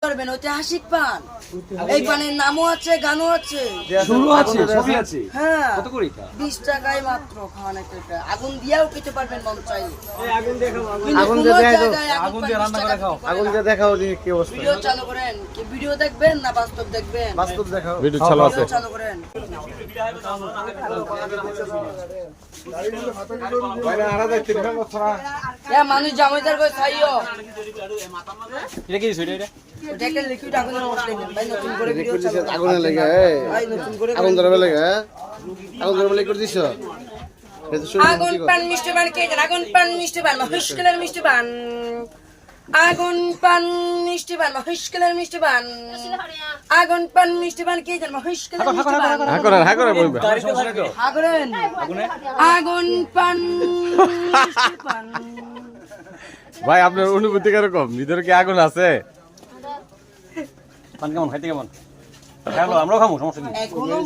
পারবেন ঐতিহাসিক পান। এই পানের নামও আছে, গানও আছে, শুরু আছে, সবই আছে। হ্যাঁ। কত করে এটা? 20 টাকায় মাত্র খাওয়ানো এটা। আগুন দিয়েও খেতে পারবেন মন চাইলে। আগুন দেখাও, আগুন দিয়ে দেখাও, আগুন দিয়ে রান্না করে খাও। আগুন দিয়ে দেখাও যে কি অবস্থা। ভিডিও চালু করেন, কি ভিডিও দেখবেন না বাস্তব দেখবেন? বাস্তব দেখাও। ভিডিও চালু আছে। ভিডিও চালু করেন। মানুষ জামাইদার করে খাইও। এটা কি দিছো এটা? ওটা একটা লিকুইড আগুনের মধ্যে দিন। ভাই নতুন করে ভিডিও রেকর্ড চালু দিছ করেন। আগুনে লাগা ভাই নতুন করে আগুন ধরবে লাগা আগুন ধরবে রেকর্ড দিছ আগুন পান মিষ্টি পান কে জান? আগুন পান মিষ্টি পান মহিষ্কলের মিষ্টি পান। আগুন পান মিষ্টি পান মহিষ্কলের মিষ্টি পান। আগুন পান মিষ্টি পান কে জান? মহিষ্কলের মিষ্টি পান। হা করে বলবে। আগুন আগুন পান মিষ্টি পান। ভাই আপনার অনুভূতি কিরকম? ভিতরে কি আগুন আছে? পান কেমন, খাইতে কেমন? হ্যালো, আমরাও খামু, সমস্যা নেই। এখনো